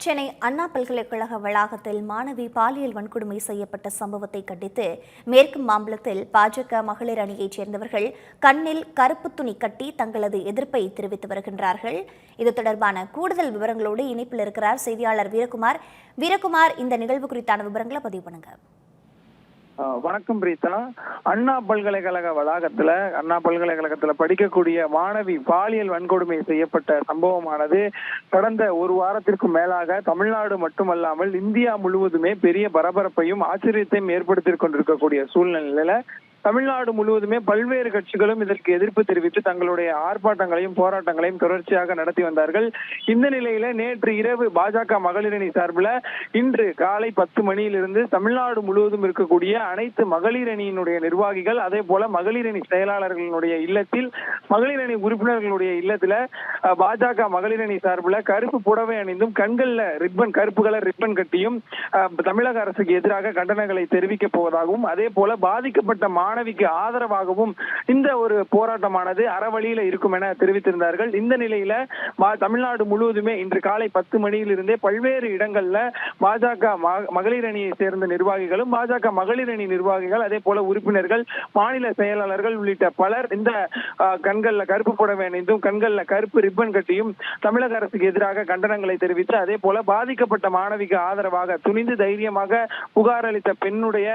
சென்னை அண்ணா பல்கலைக்கழக வளாகத்தில் மாணவி பாலியல் வன்கொடுமை செய்யப்பட்ட சம்பவத்தை கண்டித்து மேற்கு மாம்பலத்தில் பாஜக மகளிர் அணியைச் சேர்ந்தவர்கள் கண்ணில் கருப்பு துணி கட்டி தங்களது எதிர்ப்பை தெரிவித்து வருகின்றார்கள். இது தொடர்பான கூடுதல் விவரங்களோடு இணைப்பில் இருக்கிறார் செய்தியாளர் வீரகுமார். இந்த நிகழ்வு குறித்தான விவரங்களை பதிவு பண்ணுங்க. வணக்கம் பிரீதா. அண்ணா பல்கலைக்கழகத்துல படிக்கக்கூடிய மாணவி பாலியல் வன்கொடுமை செய்யப்பட்ட சம்பவமானது கடந்த ஒரு வாரத்திற்கு மேலாக தமிழ்நாடு மட்டுமல்லாமல் இந்தியா முழுவதுமே பெரிய பரபரப்பையும் ஆச்சரியத்தையும் ஏற்படுத்திக் கொண்டிருக்கக்கூடிய சூழ்நிலையில தமிழ்நாடு முழுவதுமே பல்வேறு கட்சிகளும் இதற்கு எதிர்ப்பு தெரிவித்து தங்களுடைய ஆர்ப்பாட்டங்களையும் போராட்டங்களையும் தொடர்ச்சியாக நடத்தி வந்தார்கள். இந்த நிலையில நேற்று இரவு பாஜக மகளிர் அணி சார்பில் இன்று காலை 10 மணியிலிருந்து தமிழ்நாடு முழுவதும் இருக்கக்கூடிய அனைத்து மகளிர் அணியினுடைய நிர்வாகிகள், அதே போல மகளிர் அணி செயலாளர்களுடைய இல்லத்தில், மகளிர் அணி உறுப்பினர்களுடைய இல்லத்துல பாஜக மகளிர் அணி சார்பில் கருப்பு புடவை அணிந்தும் கண்கள்ல கருப்பு கலர் ரிப்பன் கட்டியும் தமிழக அரசுக்கு எதிராக கண்டனங்களை தெரிவிக்க போவதாகவும், அதே போல பாதிக்கப்பட்ட மாணவிக்கு ஆதரவாகவும் இந்த ஒரு போராட்டமானது அறவழியில இருக்கும் என தெரிவித்திருந்தார்கள். இந்த நிலையில தமிழ்நாடு முழுவதுமே இன்று காலை 10 மணியிலிருந்தே பல்வேறு இடங்கள்ல பாஜக மகளிர் அணியை சேர்ந்த நிர்வாகிகளும், பாஜக மகளிர் அணி நிர்வாகிகள், அதே போல உறுப்பினர்கள், மாநில செயலாளர்கள் உள்ளிட்ட பலர் இந்த கண்கள்ல கருப்பு புடவை அணிந்தும் கண்கள்ல கருப்பு ரிப்பன் கட்டியும் தமிழக அரசுக்கு எதிராக கண்டனங்களை தெரிவித்து, அதே போல பாதிக்கப்பட்ட மாணவிக்கு ஆதரவாக துணிந்து தைரியமாக புகார் அளித்த பெண்ணுடைய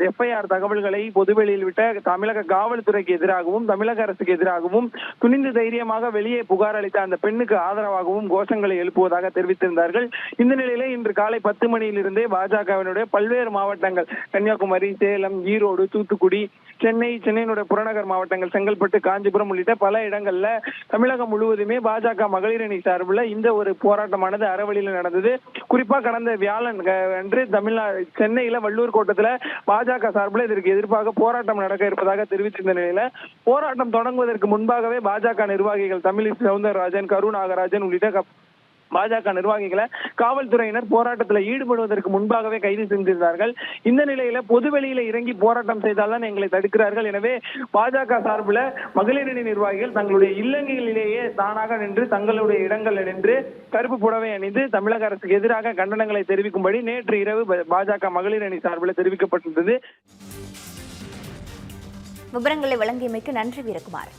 எஃப்ஐஆர் தகவல்களை பொதுவெளியில் விட்ட தமிழக காவல்துறைக்கு எதிராகவும் தமிழக அரசுக்கு எதிராகவும் துணிந்து தைரியமாக வெளியே புகார் அளித்த அந்த பெண்ணுக்கு ஆதரவாகவும் கோஷங்களை எழுப்புவதாக தெரிவித்திருந்தார்கள். இந்த நிலையில இன்று காலை 10 மணியிலிருந்தே பாஜகவினுடைய பல்வேறு மாவட்டங்கள் கன்னியாகுமரி, சேலம், ஈரோடு, தூத்துக்குடி, சென்னையினுடைய புறநகர் மாவட்டங்கள் செங்கல்பட்டு, காஞ்சிபுரம் உள்ளிட்ட பல இடங்கள்ல தமிழகம் முழுவதுமே பாஜக மகளிர் அணி சார்பில் இந்த ஒரு போராட்டமானது அறவழியில் நடந்தது. குறிப்பா கடந்த வியாழன் அன்று சென்னையில வள்ளூர் கோட்டத்துல பாஜக சார்பில் இதற்கு எதிர்ப்பாக போராட்டம் நடக்க இருப்பதாக தெரிவித்திருந்த நிலையில போராட்டம் தொடங்குவதற்கு முன்பாகவே பாஜக நிர்வாகிகள் தமிழிசை சவுந்தரராஜன், கருநாகராஜன் உள்ளிட்ட பாஜக நிர்வாகிகளை காவல்துறையினர் போராட்டத்தில் ஈடுபடுவதற்கு முன்பாகவே கைது செய்திருந்தார்கள். இந்த நிலையில பொதுவெளியில இறங்கி போராட்டம் செய்தால்தான் எங்களை தடுக்கிறார்கள். எனவே பாஜக சார்பில் மகளிர் அணி நிர்வாகிகள் தங்களுடைய இல்லங்களிலேயே தானாக நின்று தங்களுடைய இடங்களில் நின்று கருப்பு புடவை அணிந்து தமிழக அரசுக்கு எதிராக கண்டனங்களை தெரிவிக்கும்படி நேற்று இரவு பாஜக மகளிர் அணி சார்பில் தெரிவிக்கப்பட்டிருந்தது. விவரங்களை வழங்கியமைக்கு நன்றி வீரகுமார்.